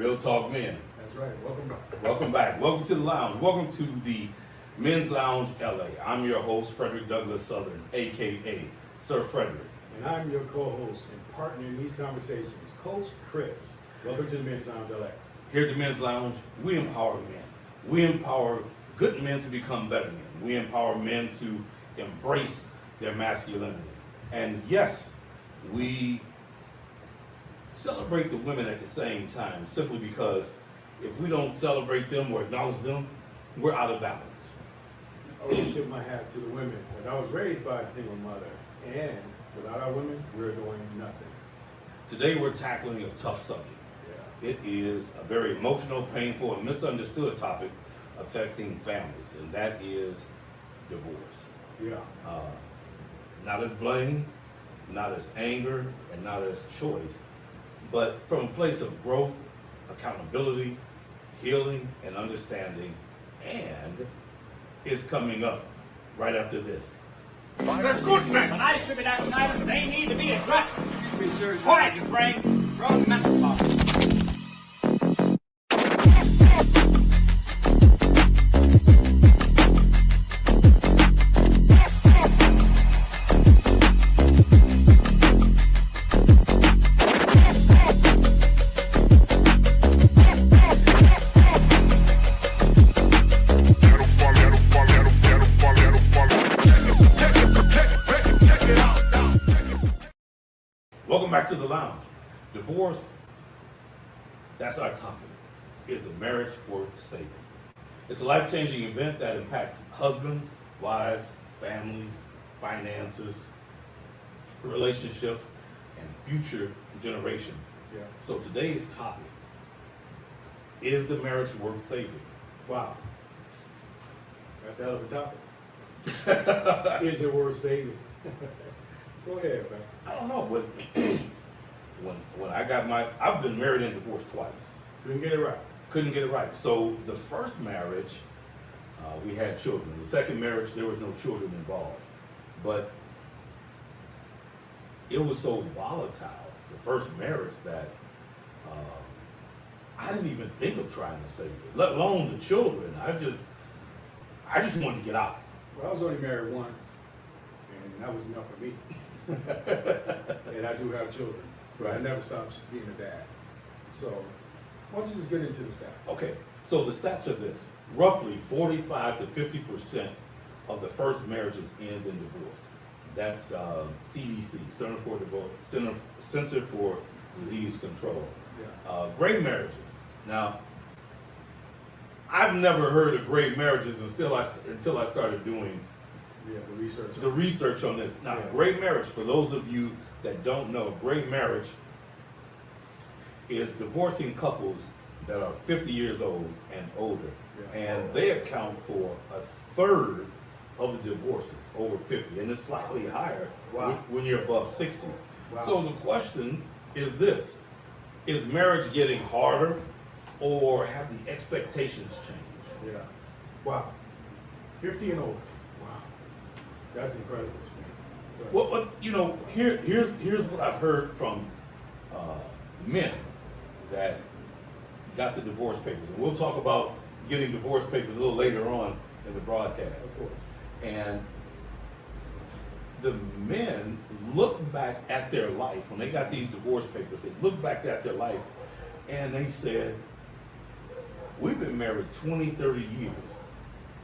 Real Talk Men. That's right. Welcome back. Welcome back. Welcome to the lounge. Welcome to the Men's Lounge LA. I'm your host, Frederick Douglass Southern, aka Sir Frederick. And I'm your co-host and partner in these conversations, Coach Chris. Welcome to the Men's Lounge LA. Here at the Men's Lounge, we empower men. We empower good men to become better men. We empower men to embrace their masculinity. And yes, we celebrate the women at the same time, simply because if we don't celebrate them or acknowledge them, we're out of balance. I always tip my hat to the women because I was raised by a single mother, and without our women, we're doing nothing. Today we're tackling a tough subject. It is a very emotional, painful, and misunderstood topic affecting families, and that is divorce. Yeah. Not as blame, not as anger, and not as choice, but from a place of growth, accountability, healing, and understanding, and is coming up right after this. They're good men. When I strip it outside, they need to be addressed. Excuse me, sir. Quiet, you brain. Wrong method. Welcome back to the lounge. Divorce, that's our topic. Is the marriage worth saving? It's a life-changing event that impacts husbands, wives, families, finances, relationships, and future generations. Yeah. So today's topic, is the marriage worth saving? Wow. That's a hell of a topic. Is it worth saving? Go ahead, man. I don't know, but when I got I've been married and divorced twice. Couldn't get it right. Couldn't get it right. So the first marriage, we had children. The second marriage, there was no children involved. But it was so volatile, the first marriage, that I didn't even think of trying to save it, let alone the children. I just wanted to get out. Well, I was only married once, and that was enough for me. And I do have children. Right. I never stopped being a dad. So, why don't you just get into the stats? Okay, so the stats are this. Roughly 45 to 50% of the first marriages end in divorce. That's CDC, Center for Disease Control. Yeah. Gray marriages. Now, I've never heard of gray marriages until I started doing Yeah, the research. the research on this. Now, Yeah. gray marriage, for those of you that don't know, gray marriage is divorcing couples that are 50 years old and older. Yeah. And they account for a third of the divorces over 50, and it's slightly higher Wow. when you're above 60. Wow. So the question is this: is marriage getting harder, or have the expectations changed? Yeah. Wow. 50 and older. Wow. That's incredible to me. But- Well, here's what I've heard from men that got the divorce papers, and we'll talk about getting divorce papers a little later on in the broadcast. Of course. And the men look back at their life when they got these divorce papers. They look back at their life, and they said, "We've been married 20, 30 years,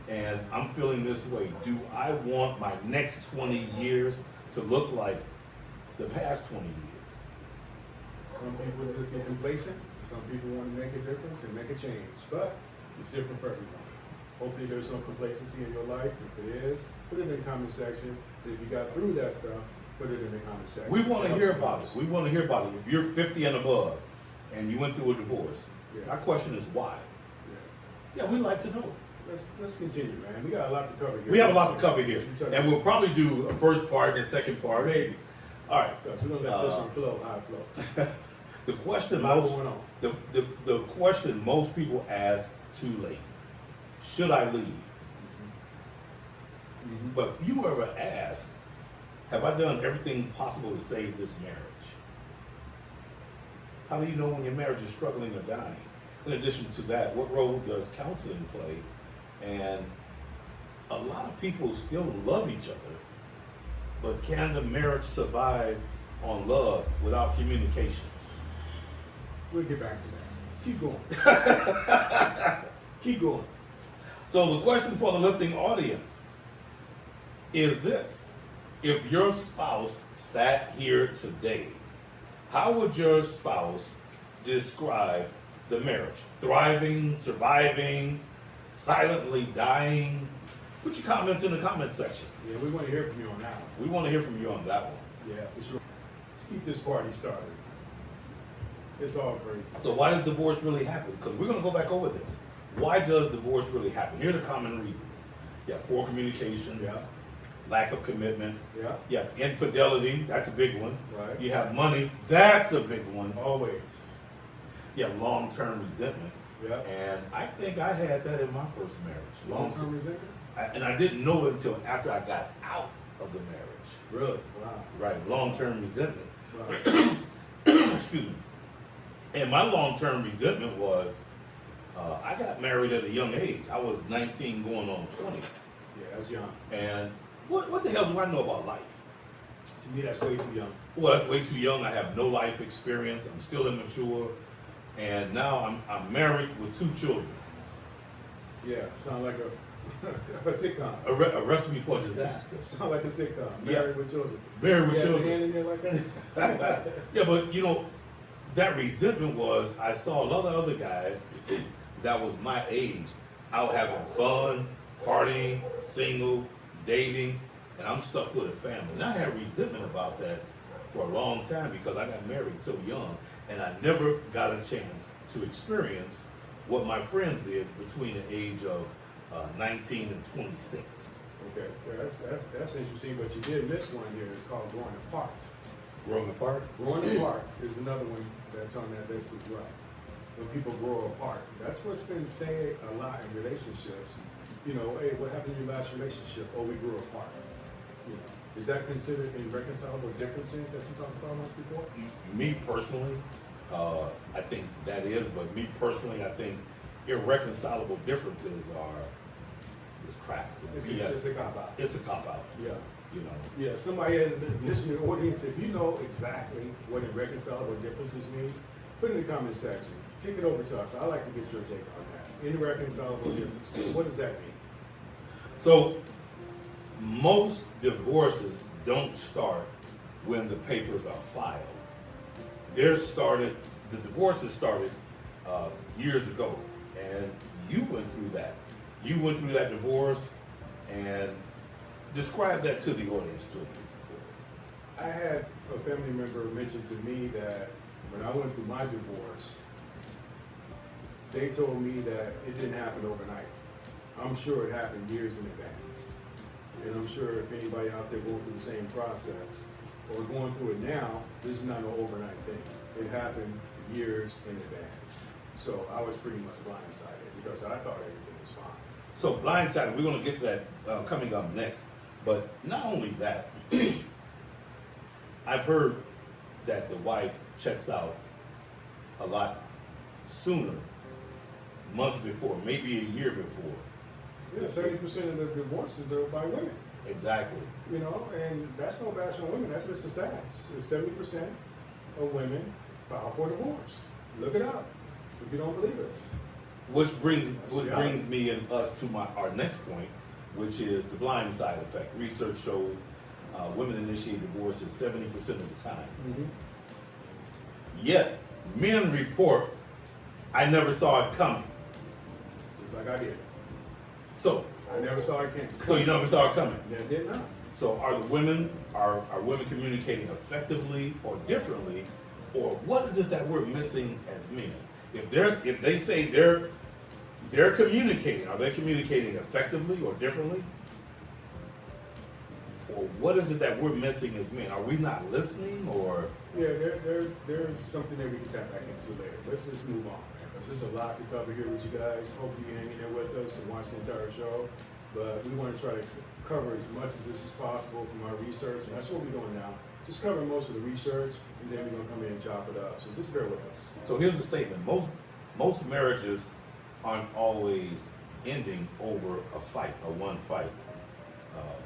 and I'm feeling this way. Do I want my next 20 years to look like the past 20 years?" Some people just get complacent. Some people want to make a difference and make a change. But it's different for everyone. Hopefully there's no complacency in your life. If it is, put it in the comment section. If you got through that stuff, put it in the comment section. We want to Tell hear us about it. We want to hear about it. If you're 50 and above and you went through a divorce, Yeah. my question is why? Yeah. Yeah, we'd like to know. Let's continue, man. We got a lot to cover here. We have a lot to cover here, and we'll probably do a first part and a second part. Maybe. All right. Because we're gonna let this one flow, how it flows. The question A lot most going on. the question most people ask too late: should I leave? Mhm. But if you ever ask, have I done everything possible to save this marriage? How do you know when your marriage is struggling or dying? in addition to that, what role does counseling play? And a lot of people still love each other, but can the marriage survive on love without communication? We'll get back to that. Keep going. Keep going. So the question for the listening audience is this: if your spouse sat here today, how would your spouse describe the marriage? Thriving, surviving, silently dying? Put your comments in the comment section. Yeah, we want to hear from you on that one. We want to hear from you on that one. Yeah, for sure. Let's keep this party started. It's all crazy. So why does divorce really happen? Because we're going to go back over this. Why does divorce really happen? Here are the common reasons. You have poor communication, Yeah, lack of commitment, yeah, you have infidelity, that's a big one. right. You have money, that's a big one. Always. You have long-term resentment. Yeah. And I think I had that in my first marriage. Long-term resentment? And I didn't know it until after I got out of the marriage. Really? Wow. Right, long-term resentment. Wow. Excuse me. And my long-term resentment was, I got married at a young age. I was 19 going on 20. Yeah, that's young. And what the hell do I know about life? To me, that's way too young. Well, that's way too young. I have no life experience. I'm still immature. And now I'm married with 2 children. Yeah, sound like a sitcom. A recipe for disaster. Sound like a sitcom. Yeah. Married with children. Married with You had a children. hand in there like that? Yeah, but you know, that resentment was I saw a lot of other guys that was my age out having fun, partying, single, dating, and I'm stuck with a family. And I had resentment about that for a long time because I got married so young and I never got a chance to experience what my friends did between the age of 19 and 26. Okay, yeah, that's interesting, but you did miss one here. It's called growing apart. Growing apart? Growing apart is another one that's on that list as well. When people grow apart, that's what's been said a lot in relationships. You know, hey, what happened in your last relationship? Oh, we grew apart. You know, is that considered irreconcilable differences that you talked about once before? Me personally, I think that is, but me personally, I think irreconcilable differences are just crap. It's BS. a cop out. It's a cop out. Yeah. You know. Yeah, somebody in the listening audience, if you know exactly what irreconcilable differences mean, put it in the comment section. Kick it over to us. I'd like to get your take on that. Irreconcilable differences. What does that mean? So most divorces don't start when the papers are filed. The divorces started years ago, and you went through that. You went through that divorce, and describe that to the audience, please. I had a family member mention to me that when I went through my divorce, they told me that it didn't happen overnight. I'm sure it happened years in advance. And I'm sure if anybody out there going through the same process or going through it now, this is not an overnight thing. It happened years in advance. So I was pretty much blindsided because I thought everything was fine. So blindsided, we're going to get to that coming up next. But not only that, I've heard that the wife checks out a lot sooner, months before, maybe a year before. Yeah, 70% of the divorces are by women. Exactly. You know, and that's no bash on women. That's just the stats. 70% of women file for divorce. Look it up if you don't believe us. Which brings me and us to our next point, which is the blind side effect. Research shows women initiate divorces 70% of the time. Mm-hmm. Yet men report, "I never saw it coming." Just like I did. So I never saw it coming. you never saw it coming. Yeah, did not. So are women communicating effectively or differently, or what is it that we're missing as men? If they say they're communicating, are they communicating effectively or differently? Or what is it that we're missing as men? Are we not listening, or? Yeah, there's something that we can tap back into later. Let's just move on, man, because there's a lot to cover here with you guys. Hopefully you hang in there with us and watch the entire show. But we want to try to cover as much as this is possible from our research, and that's what we're doing now. Just cover most of the research, and then we're going to come in and chop it up. So just bear with us. So here's the statement. most marriages aren't always ending over a fight, a one fight.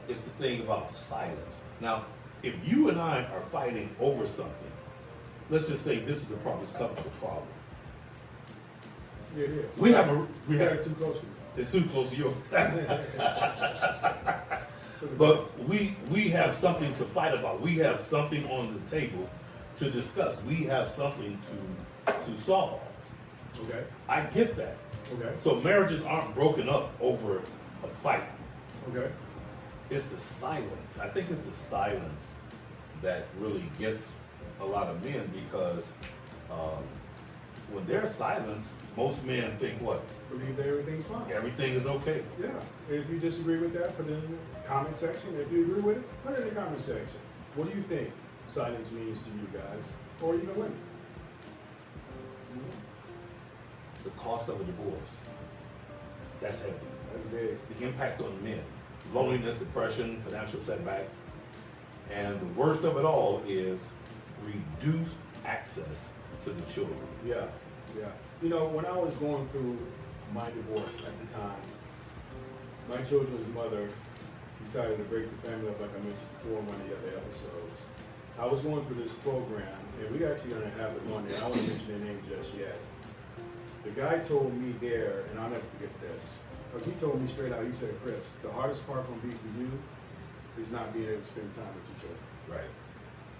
It's the thing about silence. Now, if you and I are fighting over something, let's just say this is the problem, this couple's the problem. Yeah, it is. We have Too close to me. it's too close to yours. But we have something to fight about. We have something on the table to discuss. We have something to solve. Okay, I get that. okay, So marriages aren't broken up over a fight. okay. It's the silence. I think it's the silence that really gets a lot of men because when there's silence, most men think what? Believe that everything's fine. Everything is okay. Yeah, if you disagree with that, put it in the comment section. If you agree with it, put it in the comment section. What do you think silence means to you guys, or even women? The cost of a divorce. That's heavy. That's big. The impact on men. Loneliness, depression, financial setbacks. And the worst of it all is reduced access to the children. Yeah, yeah. You know, when I was going through my divorce at the time, my children's mother decided to break the family up, like I mentioned before in one of the other episodes. I was going through this program, and we actually going to have it on there. I won't mention their name just yet. The guy told me there, and I'll never forget this, because he told me straight out, he said, Chris, the hardest part going to be for you is not being able to spend time with your children. Right.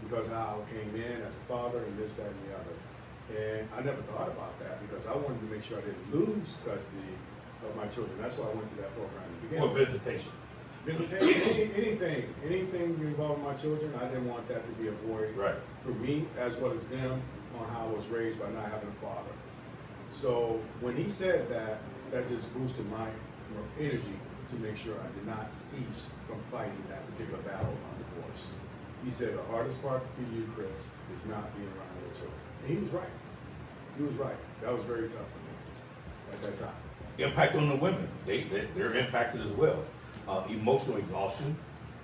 Because how I came in as a father and this, that, and the other. And I never thought about that because I wanted to make sure I didn't lose custody of my children. That's why I went to that program to begin Or with. visitation. Visitation, anything involving my children, I didn't want that to be a void Right. for me as well as them on how I was raised by not having a father. So when he said that, that just boosted my energy to make sure I did not cease from fighting that particular battle on divorce. He said the hardest part for you, Chris, is not being around your children. And he was right. He was right. That was very tough for me at that time. Impact on the women. They're impacted as well. Emotional exhaustion,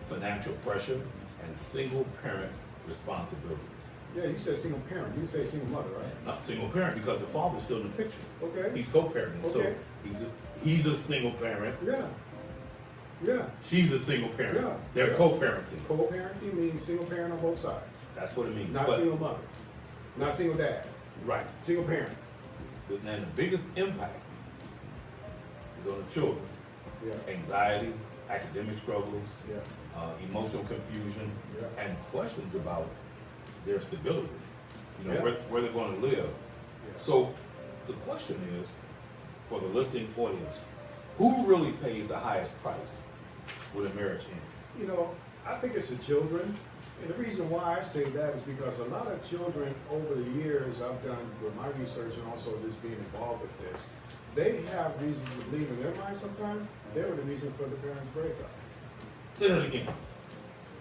financial pressure, and single parent responsibilities. Yeah, you said single parent. You didn't say single mother, right? Not single parent because the father's still in the picture. Okay. He's co-parenting. Okay. So he's a single parent. Yeah. Yeah. She's a single parent. Yeah. They're Yeah. co-parenting. Co-parenting means single parent on both sides. That's what it means. Not But- single mother. Not single dad. Right. Single parent. And the biggest impact is on the children. Yeah. Anxiety, academic struggles, Yeah. emotional confusion, Yeah. and questions about their stability. You know, Yeah. where they're going to live. Yeah. So the question is, for the listening audience, who really pays the highest price when a marriage ends? You know, I think it's the children. And the reason why I say that is because a lot of children over the years I've done with my research and also just being involved with this, they have reason to believe in their mind sometimes they were the reason for the parents' breakup. Say that again.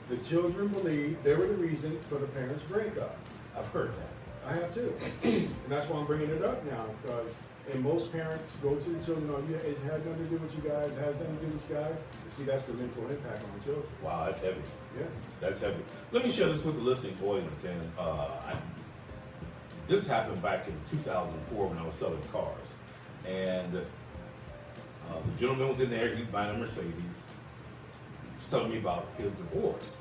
The children believe they were the reason for the parents' breakup. I've heard that. I have too. And that's why I'm bringing it up now because and most parents go to the children, oh, yeah, it had nothing to do with you guys, it had nothing to do with you guys. You see, that's the mental impact on the children. Wow, that's heavy. Yeah. That's heavy. Let me share this with the listening audience. And this happened back in 2004 when I was selling cars. And the gentleman was in there, he's buying a Mercedes. He was telling me about his divorce.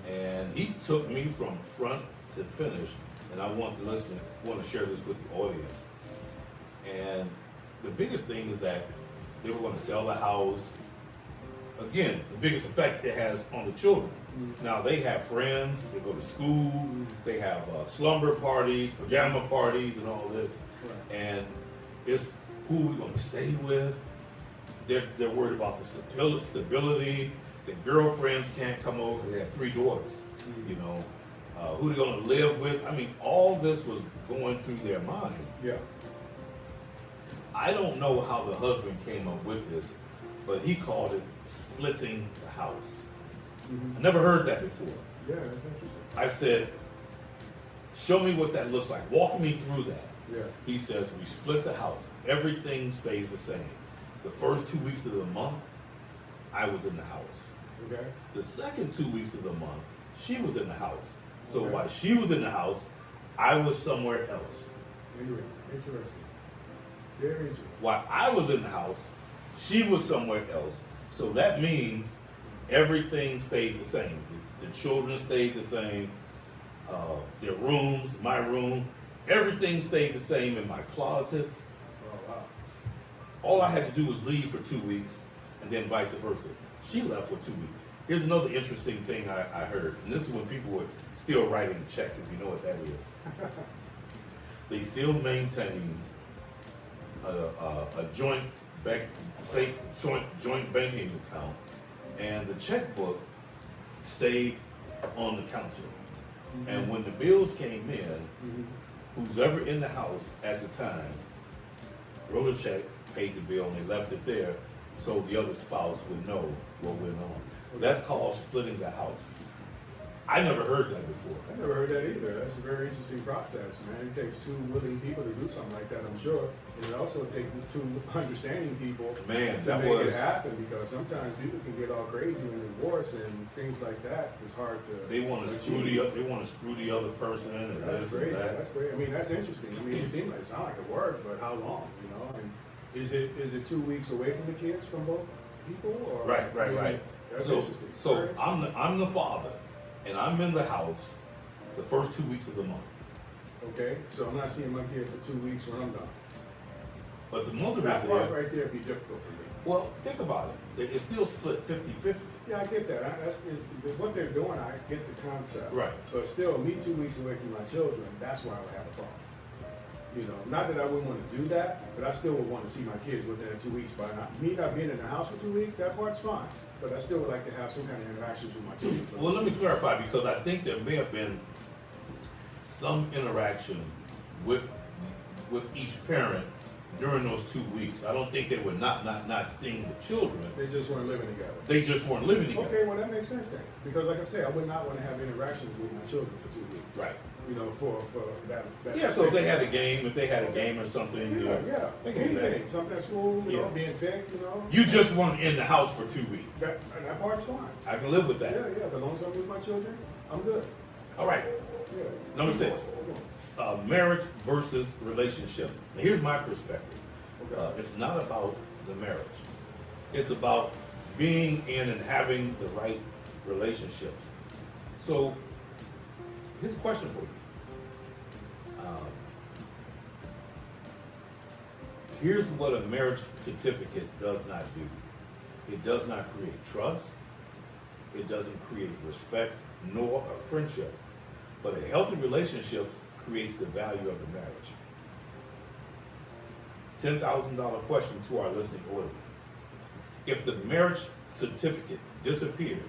And he took me from front to finish. And I want to share this with the audience. And the biggest thing is that they were going to sell the house. Again, the biggest effect it has on the children. Now they have friends, they go to school, they have slumber parties, pajama parties, and all this. Right. And it's who we're going to stay with. They're worried about the stability. The girlfriends can't come over. They have 3 daughters. You know, who they're going to live with. I mean, all this was going through their mind. Yeah. I don't know how the husband came up with this, but he called it splitting the house. I never heard that before. Yeah, that's interesting. I said, show me what that looks like. Walk me through that. Yeah. He says, we split the house. Everything stays the same. The first 2 weeks of the month, I was in the house. Okay. The second 2 weeks of the month, she was in the house. So Okay. while she was in the house, I was somewhere else. Interesting. Very interesting. While I was in the house, she was somewhere else. So that means everything stayed the same. The children stayed the same. Their rooms, my room, everything stayed the same in my closets. Oh, wow. All I had to do was leave for 2 weeks, and then vice versa. She left for 2 weeks. Here's another interesting thing I heard, and this is when people were still writing checks, if you know what that is. They still maintain a joint banking account, and the checkbook stayed on the counter. And when the bills came in, who's ever in the house at the time wrote a check, paid the bill, and they left it there so the other spouse would know what went on. That's called splitting the house. I never heard that before. I never heard that either. That's a very interesting process, man. It takes two willing people to do something like that, I'm sure. And it also takes two understanding people Man, to that make was- it happen, because sometimes people can get all crazy in divorce and things like that. It's hard to. They want to screw the other person and That's this and crazy. that. That's great. I mean, that's interesting. I mean, it seems like it sounds like a word, but how long? You know, and is it 2 weeks away from the kids from both people? Or Right. That's So interesting. so Very interesting. I'm the father, and I'm in the house the first 2 weeks of the month. Okay, so I'm not seeing my kids for 2 weeks when I'm done. But the mother That is part there. right there would be difficult for me. Well, think about it. It's still split 50-50. Yeah, I get that. That's what they're doing. I get the concept. Right. But still, me 2 weeks away from my children, that's where I would have a problem. You know, not that I wouldn't want to do that, but I still would want to see my kids within 2 weeks. Me not being in the house for 2 weeks, that part's fine. But I still would like to have some kind of interactions with my children. Well, let me clarify, because I think there may have been some interaction with each parent during those 2 weeks. I don't think they were not seeing the children. They just weren't living together. They just weren't living together. Okay, well, that makes sense then. Because like I say, I would not want to have interactions with my children for 2 weeks. Right. You know, for that. Yeah, so if they had a game or something. Yeah. they can do that. Anything, something at school, you know, Yeah. being sick, you know. You just weren't in the house for 2 weeks. That part's fine. I can live with that. Yeah, but as long as I'm with my children, I'm good. All right. Yeah. Number 6, marriage versus relationship. Now, here's my perspective. Okay. It's not about the marriage. It's about being in and having the right relationships. So, here's a question for you. Here's what a marriage certificate does not do. It does not create trust. It doesn't create respect nor a friendship. But a healthy relationship creates the value of the marriage. $10,000 question to our listening audience. If the marriage certificate disappeared,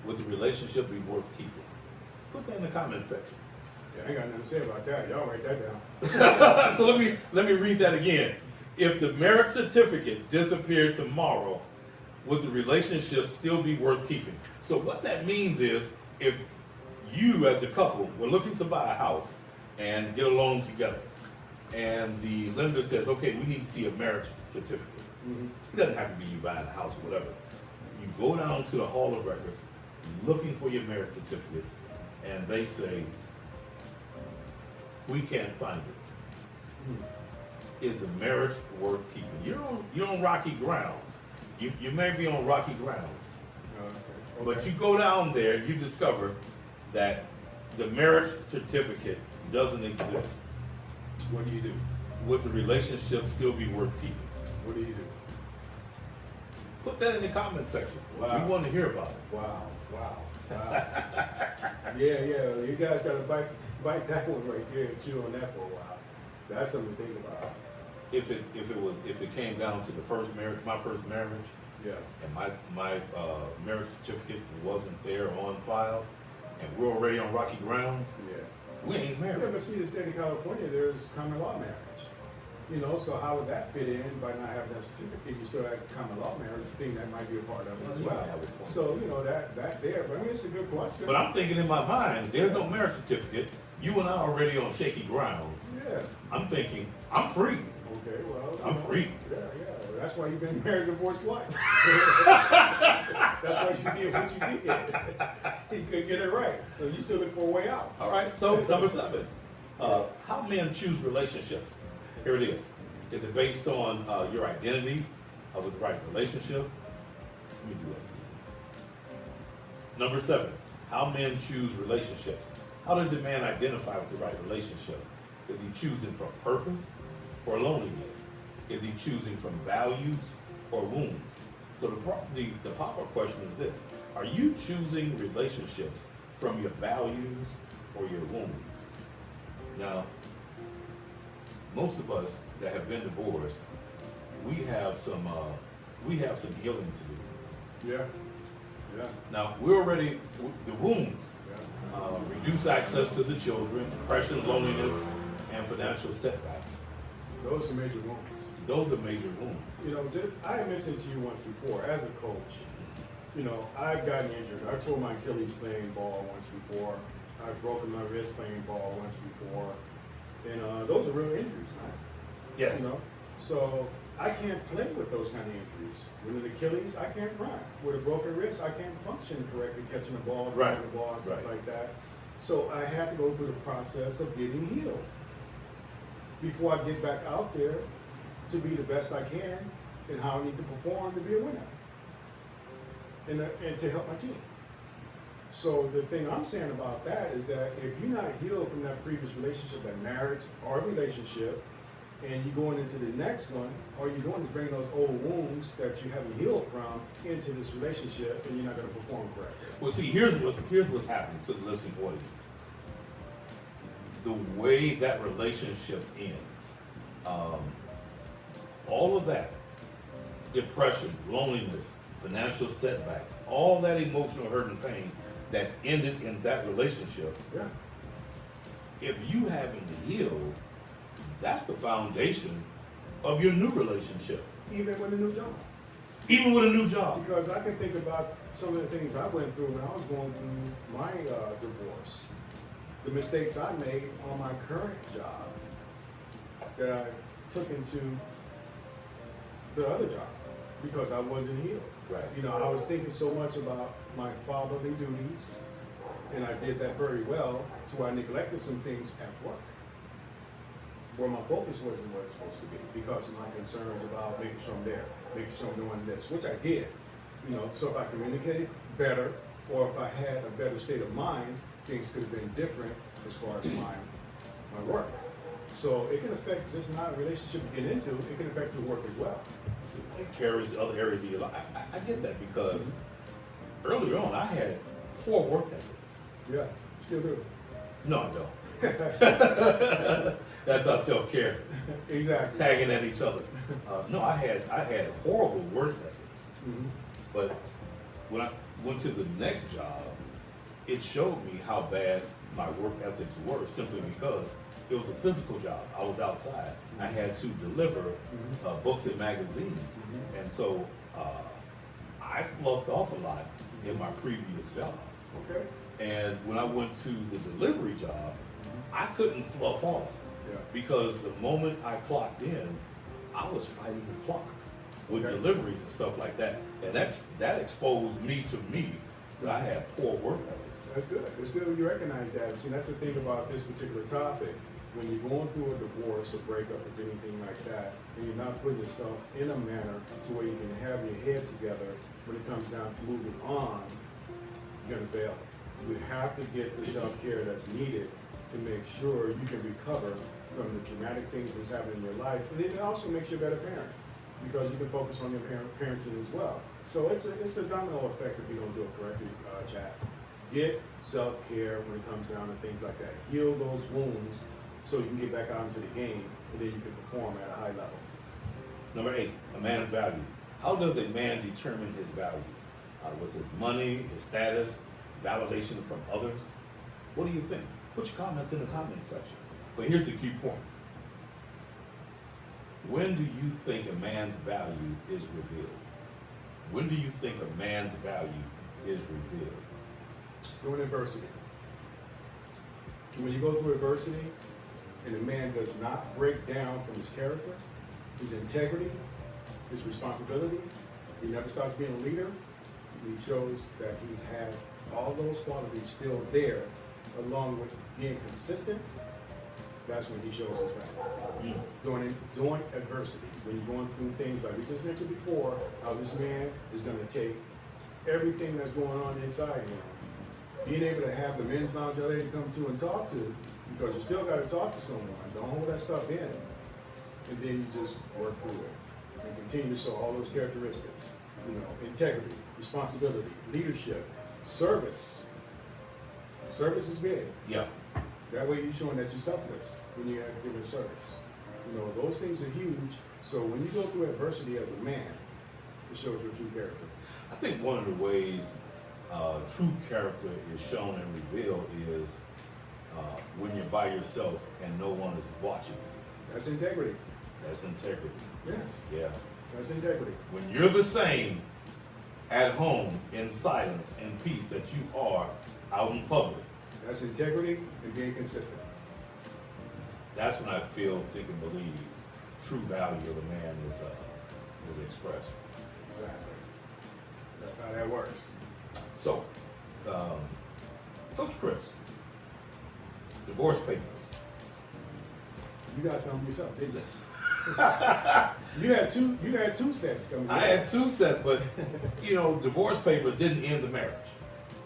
would the relationship be worth keeping? Put that in the comment section. Yeah, I ain't got nothing to say about that. Y'all write that down. So let me read that again. If the marriage certificate disappeared tomorrow, would the relationship still be worth keeping? So what that means is, if you as a couple were looking to buy a house and get a loan together, and the lender says, okay, we need to see a marriage certificate. It doesn't have to be you buying a house or whatever. You go down to the Hall of Records looking for your marriage certificate, and they say, we can't find it. Is the marriage worth keeping? You're on rocky grounds. You may be on rocky grounds, but you go down there and you discover that the marriage certificate doesn't exist. What do you do? Would the relationship still be worth keeping? What do you do? Put that in the comment section. Wow. We want to hear about it. Wow. Yeah, you guys gotta bite that one right there and chew on that for a while. That's something to think about. If it came down to the first marriage, my first marriage, Yeah. and my marriage certificate wasn't there on file, and we're already on rocky grounds, Yeah. we ain't Yeah, married. but see, the state of California, there's common law marriage. You know, so how would that fit in by not having that certificate? You still have common law marriage, a thing that might be a part of it as well. Yeah, I would point. So, you know, that there, but I mean, it's a good question. But I'm thinking in my mind, there's no marriage certificate. You and I are already on shaky grounds. Yeah. I'm thinking, I'm free. Okay, well. I'm free. Yeah. Well, that's why you've been married and divorced twice. That's why you did what you did. You couldn't get it right. So you still look for a way out. All right, so number 7, how men choose relationships. Here it is. Is it based on your identity of the right relationship? Let me do that. Number 7, how men choose relationships. How does a man identify with the right relationship? Is he choosing from purpose or loneliness? Is he choosing from values or wounds? So the pop-up question is this: are you choosing relationships from your values or your wounds? Now, most of us that have been divorced, we have some healing to do. Yeah. Yeah. Now, we're already the wounds. Yeah. Reduce access to the children, depression, loneliness, and financial setbacks. Those are major wounds. Those are major wounds. You know, I mentioned to you once before, as a coach, you know, I've gotten injured. I tore my Achilles playing ball once before. I've broken my wrist playing ball once before. And those are real injuries, man. Yes. You know, so I can't play with those kind of injuries. With an Achilles, I can't run. With a broken wrist, I can't function correctly catching the ball, Right. throwing the ball, and stuff Right. like that. So I have to go through the process of getting healed before I get back out there to be the best I can and how I need to perform to be a winner and to help my team. So the thing I'm saying about that is that if you're not healed from that previous relationship, that marriage or relationship, and you're going into the next one, all you're doing is bringing those old wounds that you haven't healed from into this relationship, and you're not going to perform correctly. Well, see, here's what's happening to the listening audience. The way that relationship ends, all of that, depression, loneliness, financial setbacks, all that emotional hurt and pain that ended in that relationship, Yeah. if you haven't healed, that's the foundation of your new relationship, Even with a new job. even with a new job. Because I can think about some of the things I went through when I was going through my divorce. The mistakes I made on my current job that I took into the other job because I wasn't healed. Right. You know, I was thinking so much about my fatherly duties, and I did that very well, to where I neglected some things at work, where my focus wasn't what it's supposed to be because of my concerns about making sure I'm there, making sure I'm doing this, which I did. You know, so if I communicated better, or if I had a better state of mind, things could have been different as far as my work. So it can affect just not a relationship you get into, it can affect your work as well. It carries the other areas of your life. I get that because earlier on I had poor work ethics. Yeah, still do. No, I don't. That's our self-care, Exactly. tagging at each other. No, I had horrible work ethics. Mhm. But when I went to the next job, it showed me how bad my work ethics were simply because it was a physical job. I was outside. I had to deliver books and magazines. And so I fluffed off a lot in my previous job. Okay. And when I went to the delivery job, I couldn't fluff off Yeah. because the moment I clocked in, I was fighting the clock with Okay. deliveries and stuff like that. And that exposed me to me that I had poor work ethics. That's good. It's good when you recognize that. See, that's the thing about this particular topic. When you're going through a divorce or breakup or anything like that, and you're not putting yourself in a manner to where you can have your head together when it comes down to moving on, you're going to fail. You have to get the self-care that's needed to make sure you can recover from the traumatic things that's happening in your life. And then it also makes you a better parent because you can focus on your parenting as well. So it's a domino effect if you don't do it correctly, Chad. Get self-care when it comes down to things like that. Heal those wounds so you can get back out into the game and then you can perform at a high level. Number 8, a man's value. How does a man determine his value? Was his money, his status, validation from others? What do you think? Put your comments in the comment section. But here's the key point. When do you think a man's value is revealed? When do you think a man's value is revealed? During adversity. When you go through adversity and a man does not break down from his character, his integrity, his responsibility, he never starts being a leader, he shows that he has all those qualities still there, along with being consistent, that's when he shows his value. During adversity, when you're going through things like we just mentioned before, how this man is going to take everything that's going on inside him, being able to have the men's lounge LA to come to and talk to, because you still got to talk to someone. Don't hold that stuff in, and then you just work through it and continue to show all those characteristics. You know, integrity, responsibility, leadership, service. Service is big. Yeah. That way you're showing that you're selfless when you're giving service. You know, those things are huge. So when you go through adversity as a man, it shows your true character. I think one of the ways true character is shown and revealed is when you're by yourself and no one is watching you. That's integrity. That's integrity. Yes, Yeah. that's integrity. When you're the same at home in silence and peace that you are out in public, That's integrity and being consistent. that's when I feel, think, and believe true value of a man is expressed. Exactly. That's how that works. So, Coach Chris, divorce papers. You got something yourself, didn't you? You had two sets coming. I had two sets, but you know, divorce papers didn't end the marriage.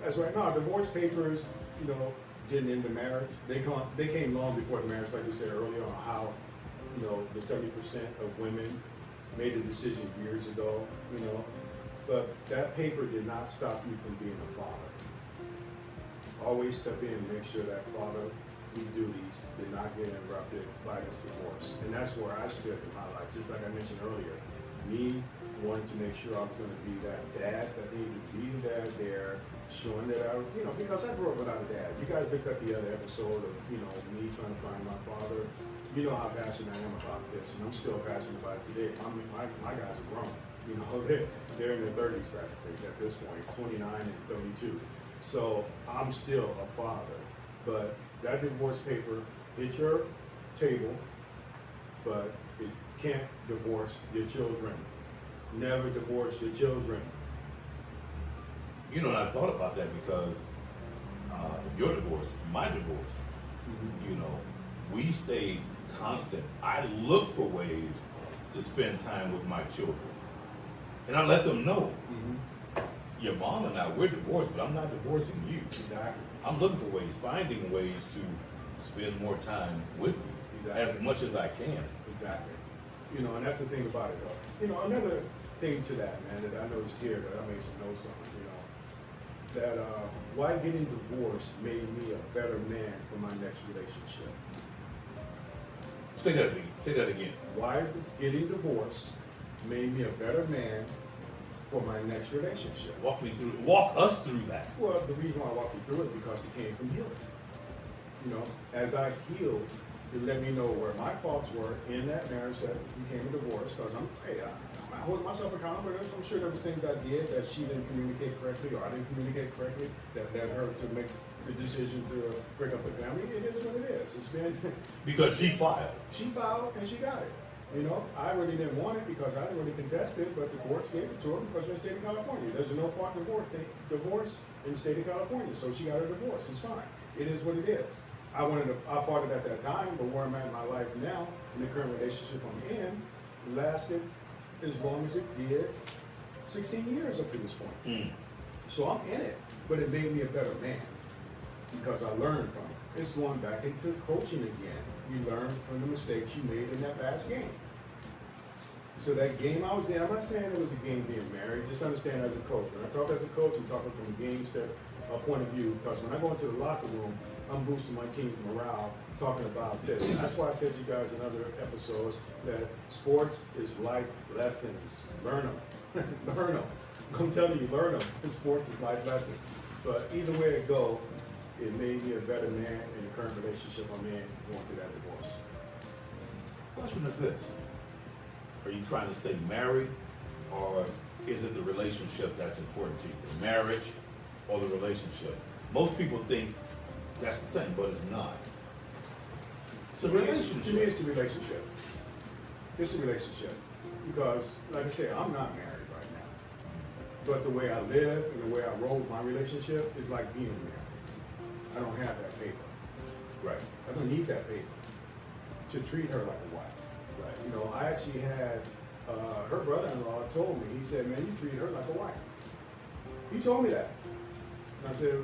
That's right. No, divorce papers, you know, didn't end the marriage. They came long before the marriage, like we said earlier, on how, you know, the 70% of women made a decision years ago, you know. But that paper did not stop you from being a father. Always step in and make sure that fatherly duties did not get interrupted by this divorce. And that's where I stood in my life, just like I mentioned earlier. Me wanting to make sure I was going to be that dad that needed to be the dad there, showing that I, you know, because I grew up without a dad. You guys picked up the other episode of, you know, me trying to find my father. You know how passionate I am about this, and I'm still passionate about it today. I mean, my guys are grown. You know, they're in their 30s practically at this point, 29 and 32. So I'm still a father. But that divorce paper hit your table, but it can't divorce your children. Never divorce your children. You know, and I thought about that because your divorce, my divorce, you know, we stayed constant. I look for ways to spend time with my children. And I let them know, your mom and I, we're divorced, but I'm not divorcing you. Exactly. I'm looking for ways, finding ways to spend more time with you as much as I can. Exactly. You know, and that's the thing about it, though. You know, another thing to that, man, that I noticed here that I made some notes on, you know, that why getting divorced made me a better man for my next relationship. Say that again. Why getting divorced made me a better man for my next relationship. Walk us through that. Well, the reason why I walked you through it because it came from healing. You know, as I healed, it let me know where my faults were in that marriage that became a divorce. Because I'm holding myself accountable. I'm sure there was things I did that she didn't communicate correctly, or I didn't communicate correctly, that led her to make the decision to break up the family. It is what it is. It's been Because she filed. She filed and she got it. You know, I really didn't want it because I didn't really contest it, but the courts gave it to her because we're in the state of California. There's a no-fault divorce in the state of California, so she got a divorce. It's fine. It is what it is. I fought it at that time, but where I'm at in my life now, in the current relationship I'm in, lasted as long as it did, 16 years up to this point. So I'm in it, but it made me a better man because I learned from it. It's going back into coaching again. You learn from the mistakes you made in that past game. So that game I was in, I'm not saying it was a game being married, just understand as a coach. When I talk as a coach, I'm talking from a game point of view, because when I go into the locker room, I'm boosting my team's morale, talking about this. And that's why I said to you guys in other episodes that sports is life lessons. Learn them. Learn them. I'm telling you, learn them. Sports is life lessons. But either way it go, it made me a better man in the current relationship I'm in going through that divorce. Question is this: are you trying to stay married, or is it the relationship that's important to you? The marriage or the relationship? Most people think that's the same, but it's not. It's a relationship. To me, it's the relationship. It's the relationship. Because, like I said, I'm not married right now. But the way I live and the way I roll with my relationship is like being married. I don't have that paper. Right. I don't need that paper. to treat her like a wife. Right. You know, I actually had her brother-in-law told me, he said, man, you treat her like a wife. He told me that. And I said,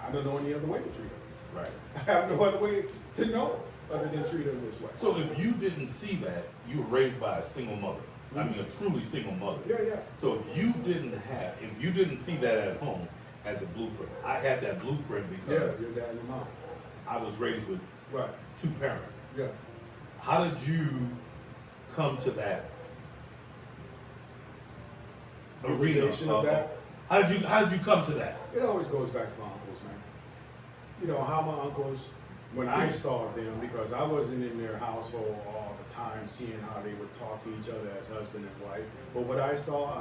I don't know any other way to treat her. Right. I have no other way to know other than treat her this way. So if you didn't see that, you were raised by a single mother. I mean, a truly single mother. Yeah, yeah. So if you didn't see that at home as a blueprint, I had that blueprint Yeah, because your dad and your mom. I was raised with Right. two parents. Yeah. How did you come to that arena? Realization of that? How did you come to that? It always goes back to my uncles, man. You know, how my uncles, when I saw them, because I wasn't in their household all the time, seeing how they would talk to each other as husband and wife. But what I saw love.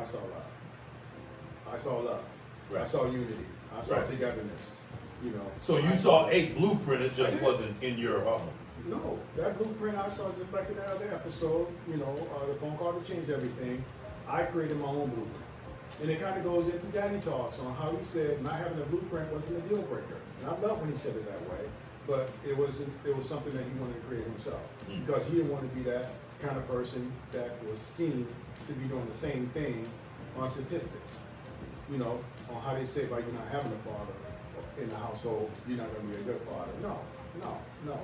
I saw love. I Right. saw unity. I saw Right. togetherness. You know. So you I saw a blueprint, it I just did. wasn't in your home. No, that blueprint I saw just like in that other episode, you know, the phone call to change everything. I created my own blueprint. And it kind of goes into Daddy Talks on how he said not having a blueprint wasn't a deal breaker. And I love when he said it that way, but it was something that he wanted to create himself. Mm. Because he didn't want to be that kind of person that was seen to be doing the same thing on statistics. You know, on how they say by you not having a father in the household, you're not going to be a good father. No.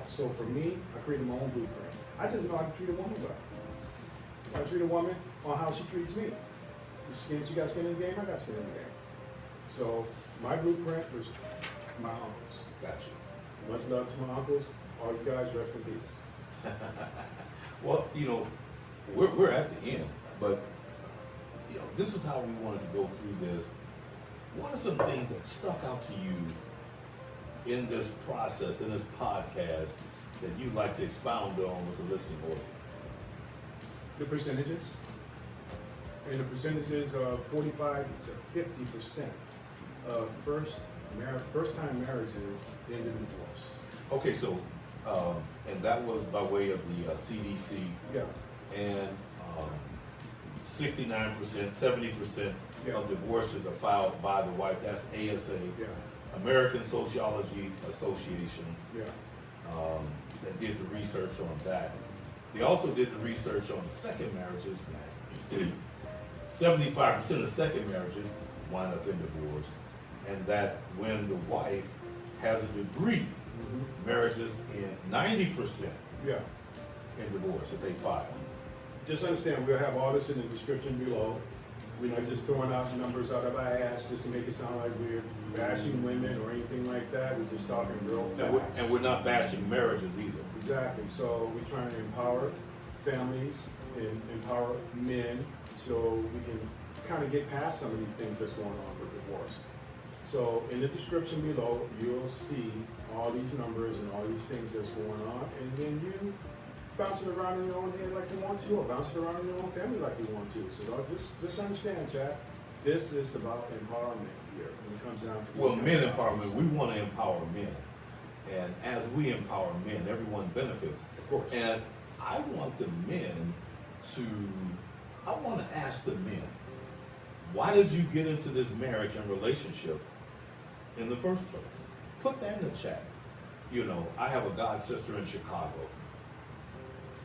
So for me, I created my own blueprint. I just know how to treat a woman well. I treat a woman on how she treats me. She got skin in the game, I got skin in the game. So my blueprint was my uncles. Gotcha. Much love to my uncles. All you guys, rest in peace. Well, you know, we're at the end, but you know, this is how we wanted to go through this. What are some things that stuck out to you in this process, in this podcast, that you'd like to expound on with the listening audience? The percentages. And the percentages of 45 to 50% of first-time marriages end in divorce. Okay, so, and that was by way of the CDC, Yeah, and 69%, 70% Yeah. of divorces are filed by the wife. That's ASA, yeah, American Sociology Association, yeah. that did the research on that. They also did the research on second marriages. 75% of second marriages wind up in divorce, and that when the wife has a degree, Mhm. marriages in 90% Yeah. in divorce that they file. Just understand, we'll have all this in the description below. We're not just throwing out numbers out of our ass just to make it sound like we're bashing women or anything like that. We're just talking real facts. And we're not bashing marriages either. Exactly. So we're trying to empower families and empower men so we can kind of get past some of these things that's going on with divorce. So in the description below, you'll see all these numbers and all these things that's going on, and then you bounce it around in your own head like you want to, or bounce it around in your own family like you want to. So don't just understand, Chad, this is about empowerment here when it comes down to these Well, kind men of topics. empowerment, we want to empower men. And as we empower men, everyone benefits. Of course. And I want the men I want to ask the men, why did you get into this marriage and relationship in the first place? Put that in the chat. You know, I have a god sister in Chicago.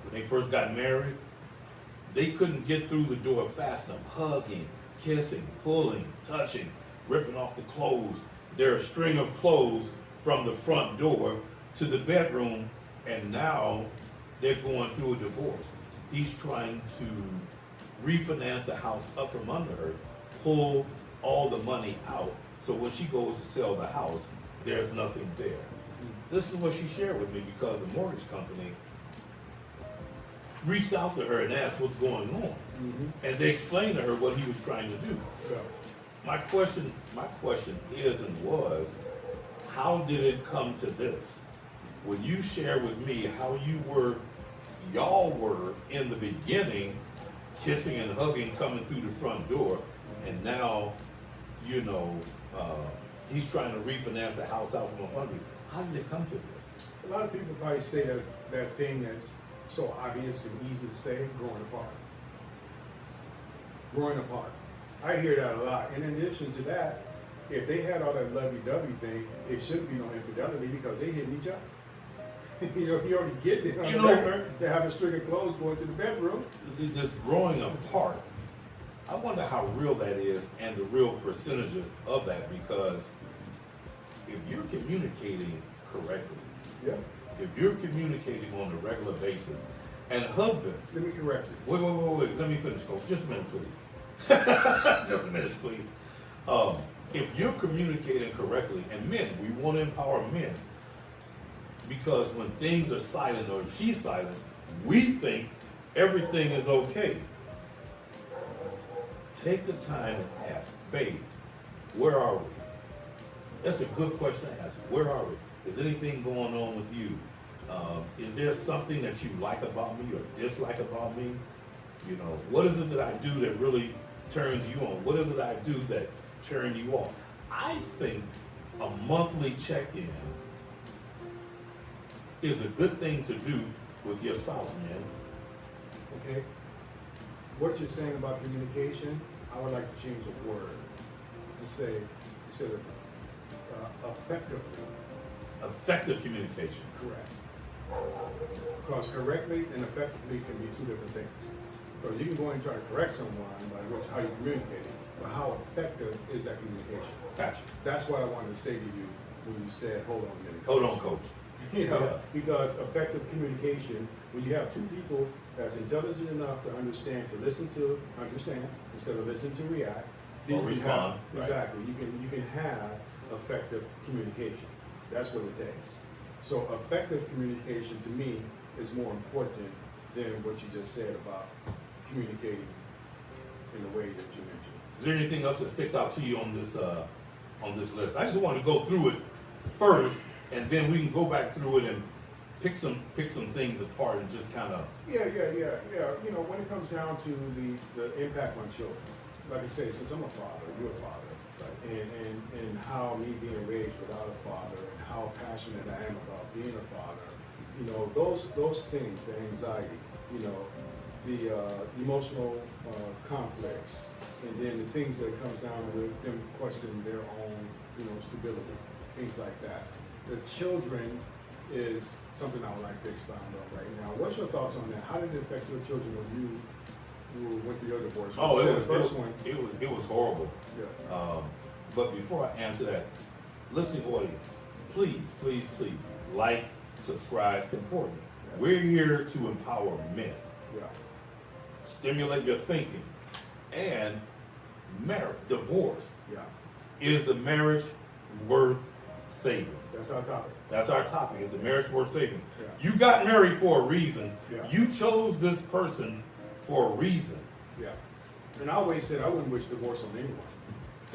When they first got married, they couldn't get through the door fast enough, hugging, kissing, pulling, touching, ripping off the clothes, their string of clothes from the front door to the bedroom, and now they're going through a divorce. He's trying to refinance the house up from under her, pull all the money out, so when she goes to sell the house, there's nothing there. This is what she shared with me because the mortgage company reached out to her and asked what's going on. Mhm. And they explained to her what he was trying to do. Yeah. My question is and was, how did it come to this? Will you share with me how y'all were in the beginning, kissing and hugging, coming through the front door, and now, you know, he's trying to refinance the house out from under you. How did it come to this? A lot of people probably say that thing that's so obvious and easy to say, growing apart. Growing apart. I hear that a lot. And in addition to that, if they had all that lovey-dovey thing, it shouldn't be no infidelity because they hitting each other. You know, you already get there on You the know- regular to have a string of clothes going to the bedroom. This growing apart, I wonder how real that is and the real percentages of that, because if you're communicating correctly, Yeah. if you're communicating on a regular basis, and husbands, Let me correct you. wait, let me finish, Coach, just a minute, please. Just a minute, please. If you're communicating correctly, and men, we want to empower men, because when things are silent or if she's silent, we think everything is okay. Take the time and ask, babe, where are we? That's a good question to ask. Where are we? Is anything going on with you? Is there something that you like about me or dislike about me? You know, what is it that I do that really turns you on? What is it I do that turns you off? I think a monthly check-in is a good thing to do with your spouse, man. Okay. What you're saying about communication, I would like to change a word and say, instead of effectively, Effective communication. correct. Because correctly and effectively can be two different things. Because you can go and try to correct someone by how you communicate, but how effective is that communication? Gotcha. That's what I wanted to say to you when you said, hold on a minute. Hold on, Coach. You know, Yeah. because effective communication, when you have two people that's intelligent enough to understand, to listen to understand, instead of listen to react, then Or you can have- respond, right. Exactly, you can have effective communication. That's what it takes. So effective communication to me is more important than what you just said about communicating in the way that you mentioned. Is there anything else that sticks out to you on this list? I just want to go through it first, and then we can go back through it and pick some things apart and just kind of. Yeah. You know, when it comes down to the impact on children, like I say, since I'm a father, you're a father, right? And how me being raised without a father, and how passionate I am about being a father, you know, those things, the anxiety, you know, the emotional conflicts, and then the things that comes down with them questioning their own, you know, stability, things like that. The children is something I would like to expound on right now. What's your thoughts on that? How did it affect your children when you went through your divorce? Oh, You said it the first one. was horrible. Yeah. But before I answer that, listening audience, please like, subscribe. Important. We're here to empower men, Yeah. stimulate your thinking, and divorce. Yeah. Is the marriage worth saving? That's our topic. That's our topic. Is the marriage worth saving? Yeah. You got married for a reason. Yeah. You chose this person for a reason. Yeah. And I always said I wouldn't wish divorce on anyone.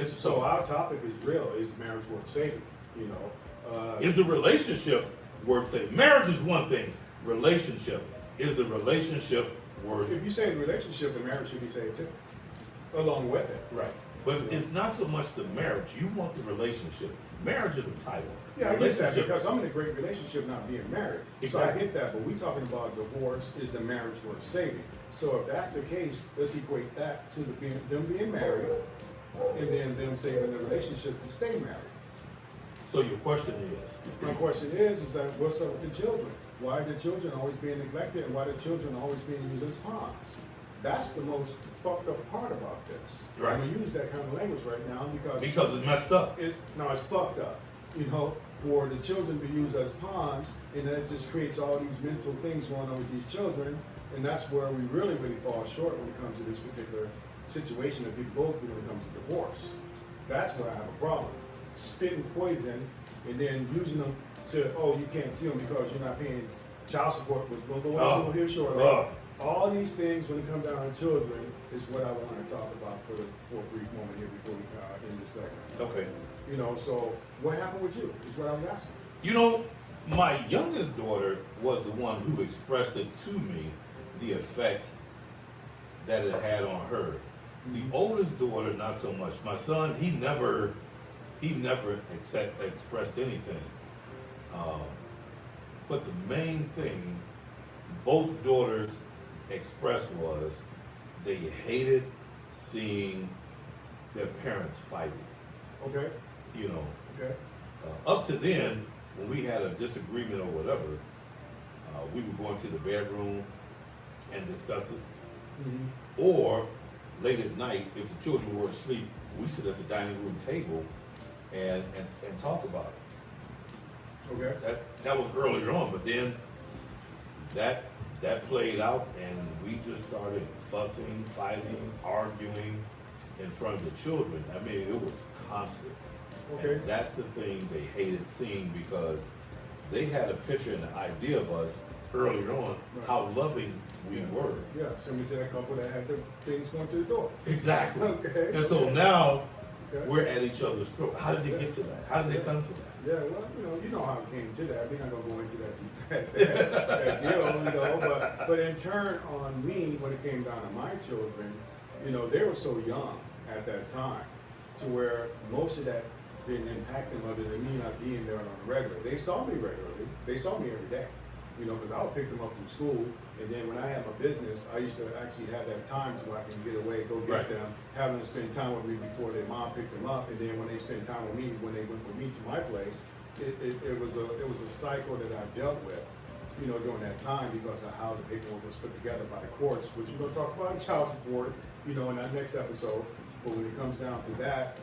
So our topic is real. Is marriage worth saving? You know. Is the relationship worth saving? Marriage is one thing. Relationship. Is the relationship worth If you say relationship, the marriage should be saved too, along with it. right? But it's not so much the marriage. You want the relationship. Marriage is a title. Yeah, I get that Relationship- because I'm in a great relationship not being married. So I Exactly. get that, but we talking about divorce, is the marriage worth saving? So if that's the case, let's equate that to them being married and then them saving the relationship to stay married. So your question is, My question is that what's up with the children? Why are the children always being neglected and why are the children always being used as pawns? That's the most fucked up part about this. Right. I'm gonna use that kind of language right now because it's messed up. it's fucked up, you know, for the children to be used as pawns, and then it just creates all these mental things going on with these children, and that's where we really fall short when it comes to this particular situation that people go through when it comes to divorce. That's where I have a problem. Spitting poison and then using them to, oh, you can't see them because you're not paying child support, which we'll go into here shortly. All these things, when it comes down to children, is what I want to talk about for a brief moment here before we end this segment. Okay. You know, so what happened with you is what I was asking. You know, my youngest daughter was the one who expressed it to me, the effect that it had on her. The oldest daughter, not so much. My son, he never expressed anything. But the main thing both daughters expressed was they hated seeing their parents fighting. Okay, You know, okay, up to then, when we had a disagreement or whatever, we would go into the bedroom and discuss it. Mhm. Or late at night, if the children were asleep, we sit at the dining room table and talk about it. Okay. That was earlier on, but then that played out and we just started fussing, fighting, arguing in front of the children. I mean, it was constant. Okay. And that's the thing they hated seeing because they had a picture and an idea of us earlier on, Right. how loving we were. Yeah, similar to that couple that had the things going to the door. Exactly. Okay. And so now Okay. we're at each other's throat. How did they get to that? How did they come to that? Yeah, well, you know how it came to that. We're not gonna go into that deal, but in turn on me, when it came down to my children, they were so young at that time, to where most of that didn't impact them other than me not being there on the regular. They saw me regularly. They saw me every day, because I would pick them up from school, and then when I had my business, I used to actually have that time to where I can get away, go get Right. them, have them spend time with me before their mom picked them up, and then when they spend time with me, when they went with me to my place, it was a cycle that I dealt with, during that time because of how the paperwork was put together by the courts, which we're gonna talk about child support, in our next episode. But when it comes down to that,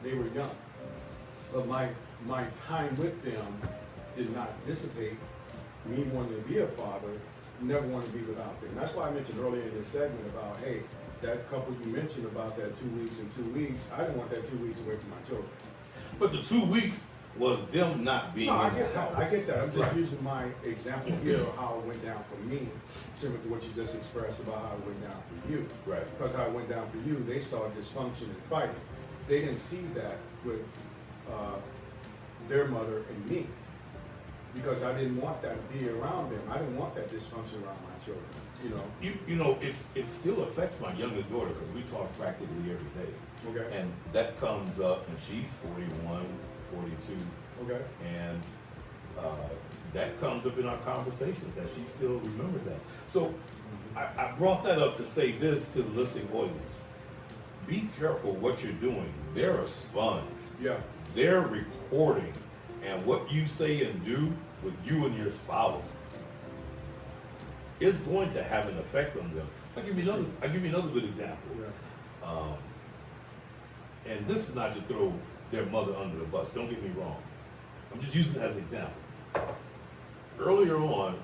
they were young. But my time with them did not dissipate me wanting to be a father, never want to be without them. That's why I mentioned earlier in this segment about, hey, that couple you mentioned about that 2 weeks and 2 weeks, I didn't want that 2 weeks away from my children. But the 2 weeks was them not being No, I in the get that. house. I get that. I'm just Right. using my example here of how it went down for me, similar to what you just expressed about how it went down for you. Right. Because how it went down for you, they saw dysfunction and fighting. They didn't see that with their mother and me, because I didn't want that to be around them. I didn't want that dysfunction around my children. It still affects my youngest daughter because we talk practically every day. Okay. And that comes up, and she's 41, 42, Okay. and that comes up in our conversations that she still remembers that. So I brought that up to say this to the listening audience. Be careful what you're doing. They're a sponge. Yeah. They're recording, and what you say and do with you and your spouse is going to have an effect on them. I'll give you another good example. Yeah. And this is not to throw their mother under the bus. Don't get me wrong. I'm just using it as an example. Earlier on,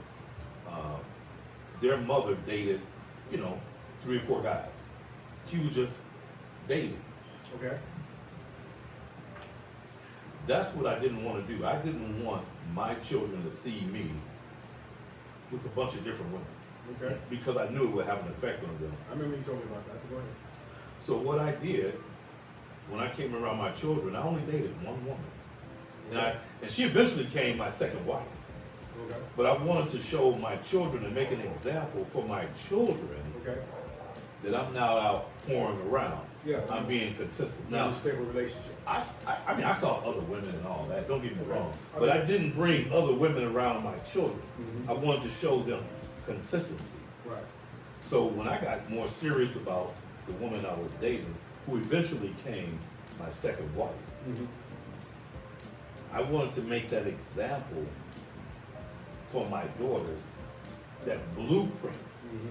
their mother dated, 3 or 4 guys. She was just dating. Okay. That's what I didn't want to do. I didn't want my children to see me with a bunch of different women Okay. because I knew it would have an effect on them. I remember you told me about that. Go ahead. So what I did, when I came around my children, I only dated one woman. And she eventually became my second wife. Okay. But I wanted to show my children and make an example for my children Okay. that I'm now out pouring around. Yeah. I'm being consistent. Now, Now, a stable relationship. I mean, I saw other women and all that, don't get me Okay. wrong. But I Okay. didn't bring other women around my children. Mhm. I wanted to show them consistency. Right. So when I got more serious about the woman I was dating, who eventually became my second wife, Mm-hmm. I wanted to make that example for my daughters, that blueprint, Mm-hmm.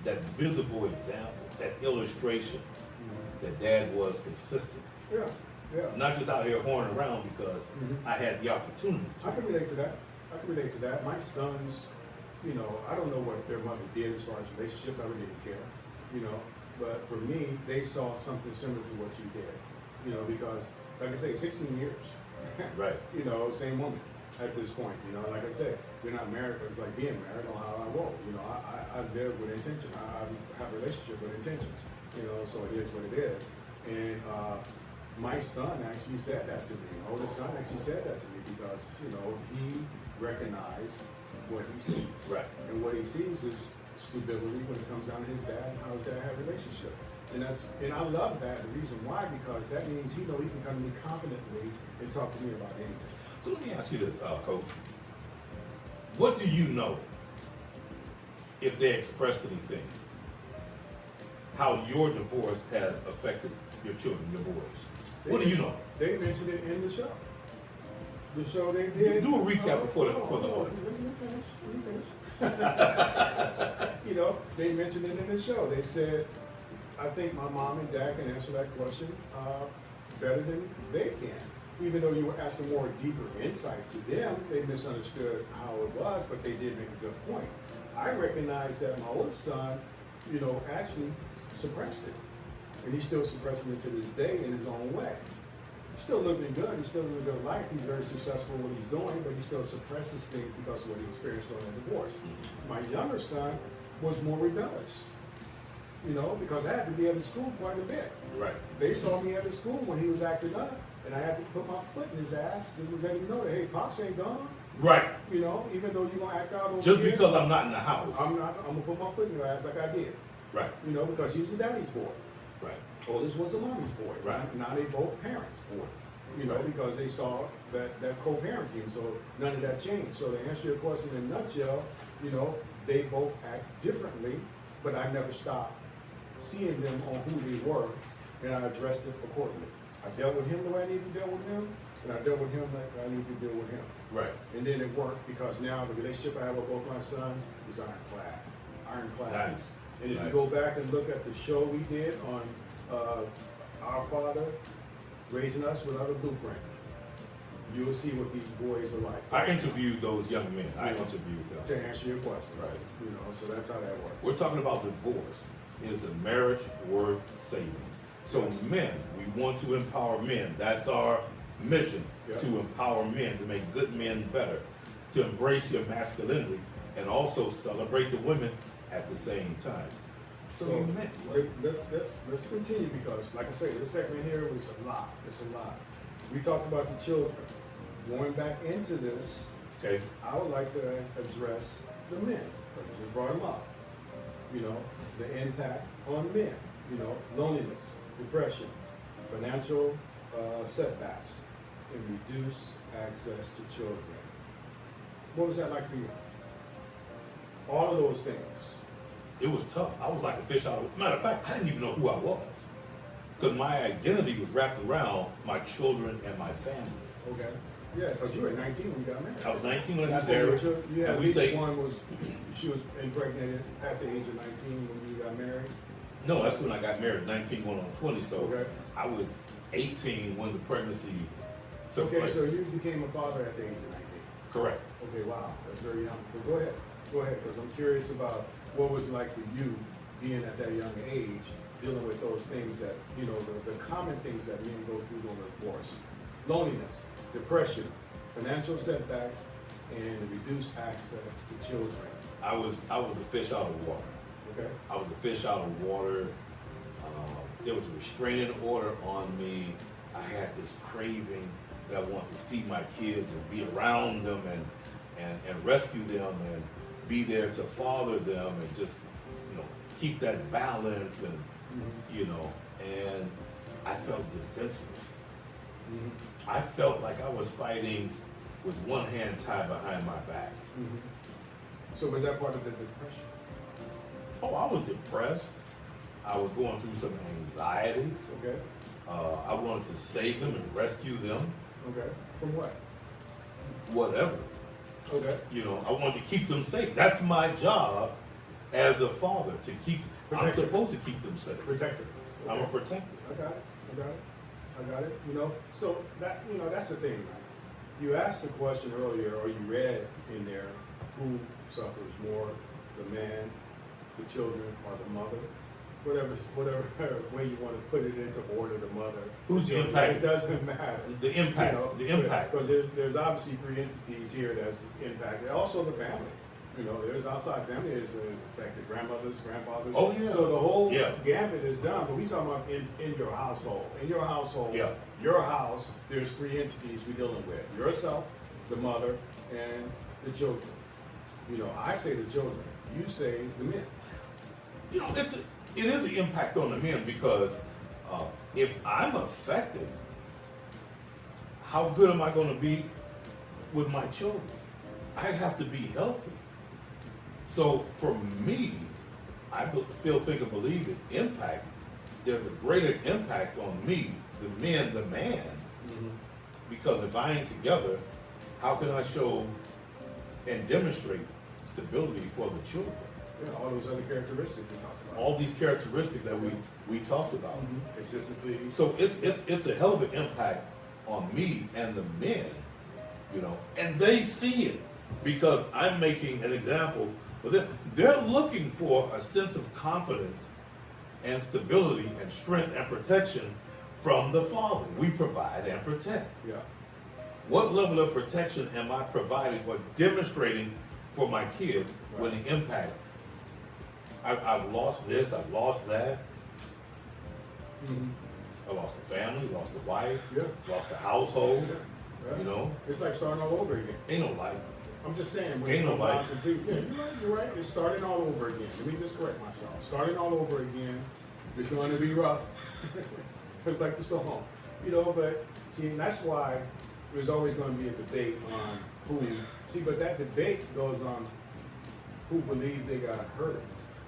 that visible example, that illustration Mm-hmm. that dad was consistent. Yeah. Yeah. Not just out here horning around because Mhm. I had the opportunity I to. can relate to that. My sons, I don't know what their mother did as far as relationship. I really didn't care, But for me, they saw something similar to what you did, because, like I say, 16 years. Right. Same woman at this point. Like I said, we're not married, but it's like being married on how I roll. I live with intention. I have a relationship with intentions. So it is what it is. And my son actually said that to me. My oldest son actually said that to me because, he recognized what he sees. Right. And what he sees is stability when it comes down to his dad and how his dad had a relationship. And I love that. The reason why, because that means he can come to me confidently and talk to me about anything. So let me ask you this, Coach. What do you know if they expressed anything? How your divorce has affected your children, your boys? What do you know? They mentioned it in the show. The show they did. Do a recap before the. Let me finish. You know, they mentioned it in the show. They said, I think my mom and dad can answer that question better than they can. Even though you were asking more deeper insight to them, they misunderstood how it was, but they did make a good point. I recognize that my oldest son, you know, actually suppressed it. And he's still suppressing it to this day in his own way. He's still living good, he's still living a good life, he's very successful in what he's doing, but he still suppresses things because of what he experienced during the divorce. My younger son was more rebellious, you know, because I had to be at the school quite a bit. Right. They saw me at the school when he was acting up, and I had to put my foot in his ass to let him know that, hey, Pops ain't gone. Right. You know, even though you're gonna act out over Just here, because I'm not in the house. I'm gonna put my foot in your ass like I did. Right. You know, because he was a daddy's boy. Right. Oldest was a mommy's boy. Right. Now they both parents' boys. You know, Right. because they saw that co-parenting, so none of that changed. So to answer your question in a nutshell, you know, they both act differently, but I never stopped seeing them on who they were, and I addressed it accordingly. I dealt with him the way I needed to deal with him, and I dealt with him like I needed to deal with him. Right. And then it worked because now the relationship I have with both my sons is ironclad. Ironclad. Nice. And if Nice. you go back and look at the show we did on Our Father Raising Us Without a Blueprint, you'll see what these boys are like. I interviewed those young men. I interviewed them. To answer your question, Right. You know, so that's how that works. We're talking about divorce. Is the marriage worth saving? So men, we want to empower men. That's our mission, Yeah. to empower men, to make good men better, to embrace your masculinity, and also celebrate the women at the same time. So, men, let's continue because, like I say, this segment here was a lot. It's a lot. We talked about the children. Going back into this, okay, I would like to address the men. I just brought them up. You know, the impact on men. You know, loneliness, depression, financial setbacks, and reduced access to children. What was that like for you? All of those things. it was tough. I was like a fish out of, matter of fact, I didn't even know who I was. Because my identity was wrapped around my children and my family. Okay. Yeah, because you were 19 when you got married. I was 19 when I I got think married. you had and at we least stayed. one was, she was impregnated at the age of 19 when you got married. No, that's when I got married, 19 going on 20. So Okay. I was 18 when the pregnancy took Okay, place. so you became a father at the age of 19. Correct. Okay, wow, that's very young. But go ahead, because I'm curious about what was it like for you being at that young age, dealing with those things that, you know, the common things that men go through during divorce. Loneliness, depression, financial setbacks, and reduced access to children. I was a fish out of water. Okay? I was a fish out of water. There was a restraining order on me. I had this craving that I wanted to see my kids and be around them and rescue them and be there to father them and just, you know, keep that balance and, you know, and I felt defenseless. Mm-hmm. I felt like I was fighting with one hand tied behind my back. Mm-hmm. So was that part of the depression? Oh, I was depressed. I was going through some anxiety. Okay. I wanted to save them and rescue them, Okay. From what? whatever. Okay. You know, I wanted to keep them safe. That's my job as a father, to keep, I'm Protector. supposed to keep them safe. Protector. I'm a Okay. protector. I got it. I got it. I got it. You know, so that, you know, that's the thing, man. You asked the question earlier, or you read in there, who suffers more, the man, the children, or the mother? Whatever way you want to put it into order, the mother. Who's the children. impact? It doesn't matter. The impact, the impact. Because there's obviously three entities here that's impacted. Also the family. You know, there's outside family is affected. Grandmothers, grandfathers. Oh, yeah. So the whole Yeah. gambit is done. But we talking about in your household. In your household, Yeah. your house, there's three entities we're dealing with. Yourself, the mother, and the children. You know, I say the children. You say the men. You know, it is an impact on the men because if I'm affected, how good am I going to be with my children? I have to be healthy. So for me, I feel, think, and believe it, impact, there's a greater impact on me, the man, because if I ain't together, how can I show and demonstrate stability for the children? Yeah, all those other characteristics we talked about. All these characteristics that we talked about. Consistency. So it's a hell of an impact on me and the men, you know, and they see it because I'm making an example for them. They're looking for a sense of confidence and stability and strength and protection from the Father. We provide and protect. Yeah. What level of protection am I providing or demonstrating for my kids when the impact? I've lost this, I've lost that. I lost a family, lost a wife, Yeah. lost a household, Yeah. you know. It's like starting all over again. Ain't no life. I'm just saying, when Ain't you no come life. out complete, yeah, you're right. It's starting all over again. Let me just correct myself. Starting all over again is going to be rough. It's like the song, you know. But see, and that's why there's always going to be a debate on who. See, but that debate goes on who believes they got hurt.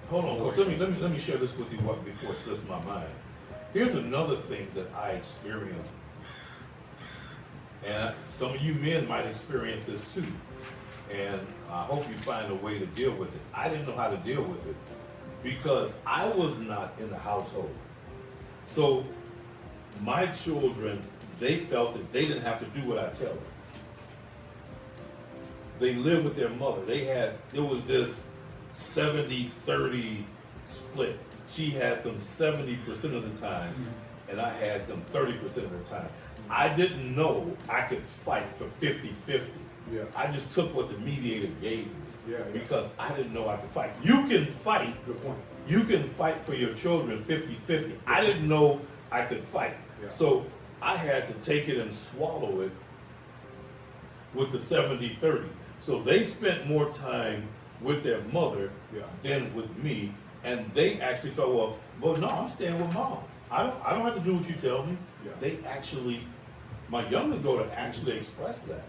Hold on, Coach. Let me share this with you before it slips my mind. Here's another thing that I experienced, and some of you men might experience this too. And I hope you find a way to deal with it. I didn't know how to deal with it because I was not in the household. So my children, they felt that they didn't have to do what I tell them. They lived with their mother. It was this 70-30 split. She had them 70% of the time, and I had them 30% of the time. I didn't know I could fight for 50-50. Yeah. I just took what the mediator gave me Yeah, yeah. because I didn't know I could fight. You can fight. Good point. You can fight for your children 50-50. I didn't know I could fight. Yeah. So I had to take it and swallow it with the 70-30. So they spent more time with their mother Yeah. than with me. And they actually felt, well, no, I'm staying with mom. I don't have to do what you tell me. Yeah. They actually, my youngest daughter actually expressed that.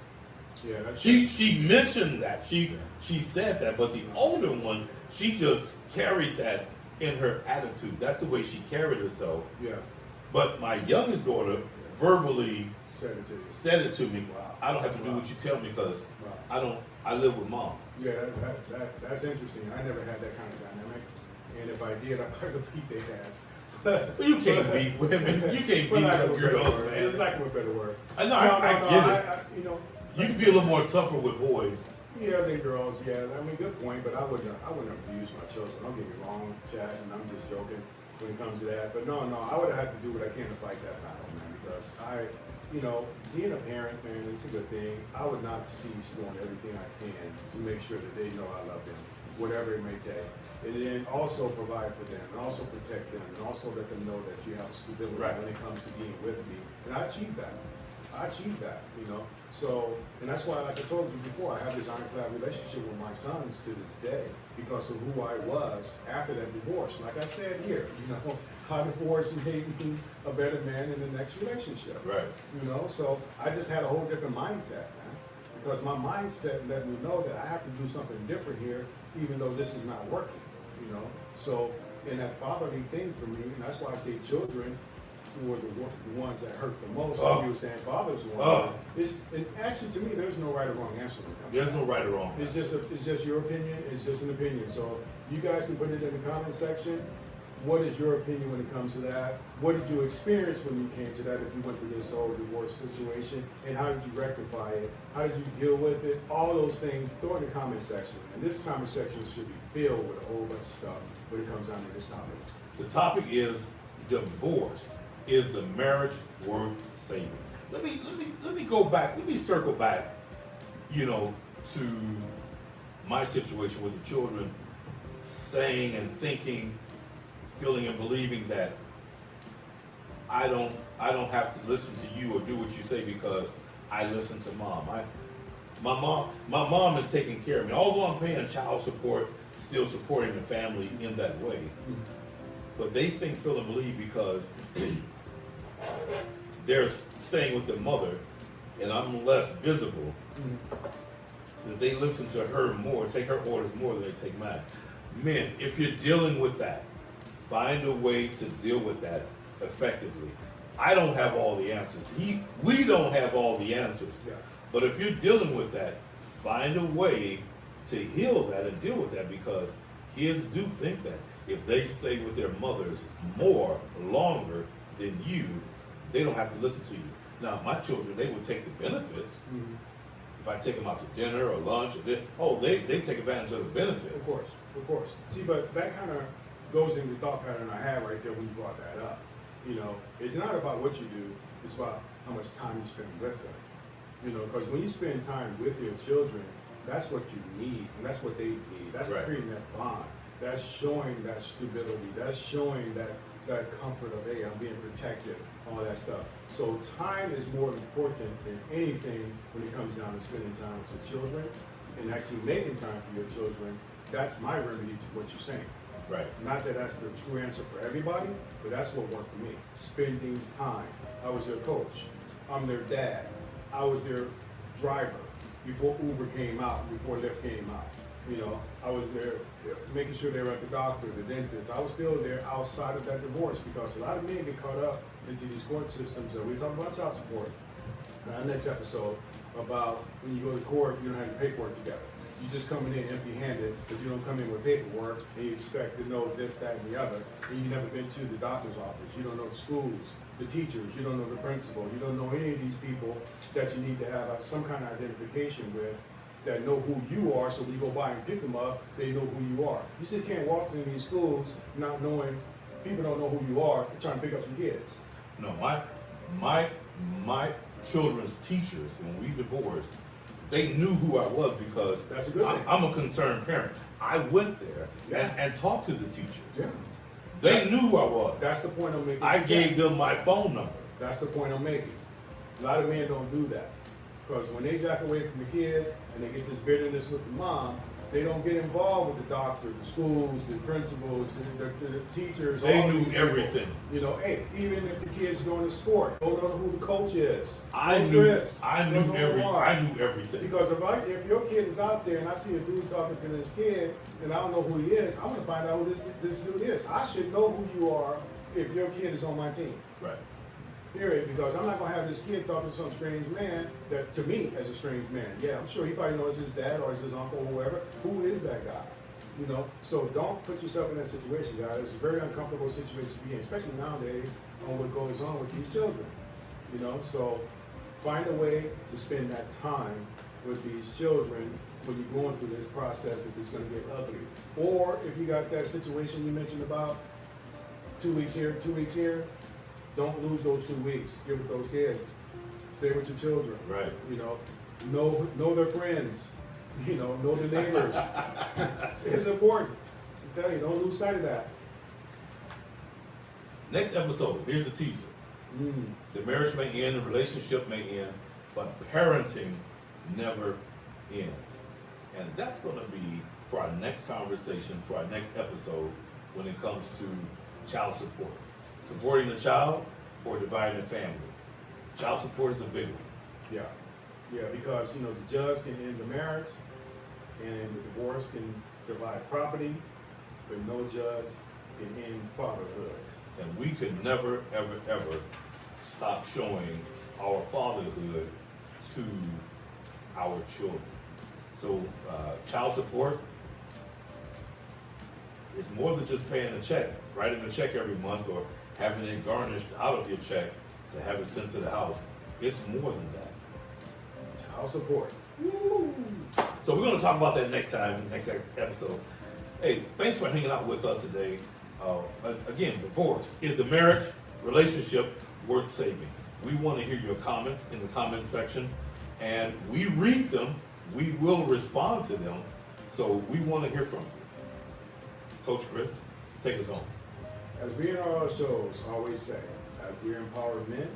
Yeah, that's She mentioned that. She said that, but the older one, she just carried that in her attitude. That's the way she carried herself. yeah. But my youngest daughter verbally Said it to you. said it to me. I don't have to do what you tell me because I live with mom. Yeah, that's interesting. I never had that kind of dynamic, and if I did, I'd probably beat their ass. But you can't beat women. You can't beat But your girls, It's man. like a better word. I know, I get it. You know, You can be a little more tougher with boys. yeah, than girls. Yeah, I mean, good point. But I wouldn't abuse my children. Don't get me wrong, Chad, and I'm just joking when it comes to that. But no, I would have had to do what I can to fight that battle, man. Because being a parent, man, it's a good thing. I would not cease doing everything I can to make sure that they know I love them, whatever it may take. And then also provide for them, and also protect them, and also let them know that you have stability Right. when it comes to being with me. And I achieved that. You know. So, and that's why, like I told you before, I have this ironclad relationship with my sons to this day because of who I was after that divorce. Like I said here, how divorce made me a better man in the next relationship. Right. So I just had a whole different mindset, man. Because my mindset let me know that I have to do something different here, even though this is not working. So, and that fatherly thing for me, and that's why I say children were the ones that hurt the most. Like you were saying, fathers were. And actually, to me, there's no right or wrong answer when it comes to There's that. no right or wrong. It's just your opinion. It's just an opinion. So you guys can put it in the comment section. What is your opinion when it comes to that? What did you experience when you came to that? If you went through this whole divorce situation, and how did you rectify it? How did you deal with it? All those things, throw in the comment section. And this comment section should be filled with a whole bunch of stuff when it comes down to this topic. The topic is divorce. Is the marriage worth saving? Let me go back. Let me circle back, to my situation with the children saying and thinking, feeling and believing that I don't have to listen to you or do what you say because I listen to mom. My mom is taking care of me. Although I'm paying child support, still supporting the family in that way. But they think, feel, and believe because they're staying with their mother and I'm less visible, that they listen to her more, take her orders more than they take mine. Men, if you're dealing with that, find a way to deal with that effectively. I don't have all the answers. We don't have all the answers. Yeah. But if you're dealing with that, find a way to heal that and deal with that, because kids do think that if they stay with their mothers longer than you, they don't have to listen to you. Now, my children, they would take the benefits. Mhm. If I take them out to dinner or lunch, they take advantage of the benefits. Of course. See, but that kind of goes into the thought pattern I had right there when you brought that up. You know, it's not about what you do, it's about how much time you spend with them. You know, because when you spend time with your children, that's what you need, and that's what they need. That's Right. creating that bond. That's showing that stability. That's showing that comfort of, hey, I'm being protected, all that stuff. So time is more important than anything when it comes down to spending time with your children and actually making time for your children. That's my remedy to what you're saying. Right. Not that that's the true answer for everybody, but that's what worked for me. Spending time. I was their coach. I'm their dad. I was their driver before Uber came out, before Lyft came out. You know, I was there making sure they were at the doctor, the dentist. I was still there outside of that divorce, because a lot of men get caught up into these court systems. And we talk about child support in our next episode, about when you go to court, you don't have your paperwork together. You're just coming in empty-handed, but you don't come in with paperwork, and you expect to know this, that, and the other. And you've never been to the doctor's office. You don't know the schools, the teachers. You don't know the principal. You don't know any of these people that you need to have some kind of identification with, that know who you are, so when you go by and pick them up, they know who you are. You still can't walk into these schools not knowing, people don't know who you are, and trying to pick up some kids. No, my children's teachers, when we divorced, they knew who I was, because That's a good thing. I'm a concerned parent. I went there Yeah. and talked to the teachers. Yeah. They knew who I was. That's the point I'm making. I gave them my phone number. That's the point I'm making. A lot of men don't do that. Because when they jack away from the kids and they get this bitterness with the mom, they don't get involved with the doctor, the schools, the principals, the teachers. They all knew these people. everything. You know, hey, even if the kids going to sport, don't know who the coach is. I Coach knew Chris, I don't knew know who you are. everything. Because if your kid is out there and I see a dude talking to this kid and I don't know who he is, I want to find out who this dude is. I should know who you are if your kid is on my team. Right. Period. Because I'm not gonna have this kid talk to some strange man that, to me, as a strange man. Yeah, I'm sure he probably knows his dad or his uncle or whoever. Who is that guy? You know. So don't put yourself in that situation, guys. It's a very uncomfortable situation to be in, especially nowadays on what goes on with these children. You know. So find a way to spend that time with these children when you're going through this process, if it's gonna get ugly. Or if you got that situation you mentioned about 2 weeks here, 2 weeks here. Don't lose those 2 weeks. Give it those kids. Stay with your children. Right. You know their friends. You know the neighbors. It's important. I tell you, don't lose sight of that. Next episode, here's the teaser. Mm. The marriage may end, the relationship may end, but parenting never ends. And that's going to be for our next conversation, for our next episode, when it comes to child support. Supporting the child or dividing the family. Child support is a big one. Yeah. Yeah, because, you know, the judge can end the marriage and the divorce can divide property, but no judge can end fatherhood. And we could never, ever, ever stop showing our fatherhood to our children. So child support is more than just paying a check, writing a check every month or having it garnished out of your check to have it sent to the house. It's more than that. Child support. Woo. So we're going to talk about that next time, next episode. Hey, thanks for hanging out with us today. Again, divorce. Is the marriage relationship worth saving? We want to hear your comments in the comment section, and we read them. We will respond to them. So we want to hear from you. Coach Chris, take us home. As we in our shows always say, as we empower men,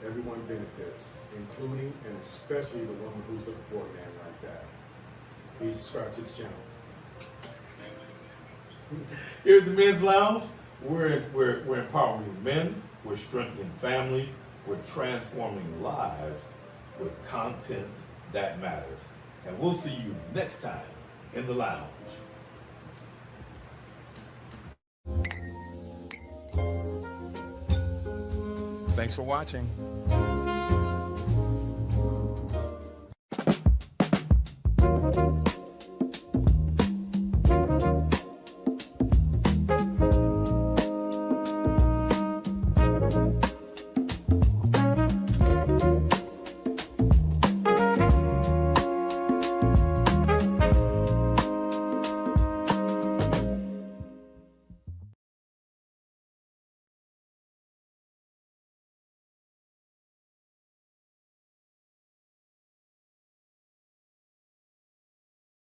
everyone benefits, including and especially the woman who's looking for a man like that. Please subscribe to the channel. Here at the Men's Lounge, we're empowering men, we're strengthening families, we're transforming lives with content that matters. And we'll see you next time in the lounge. Thanks for watching.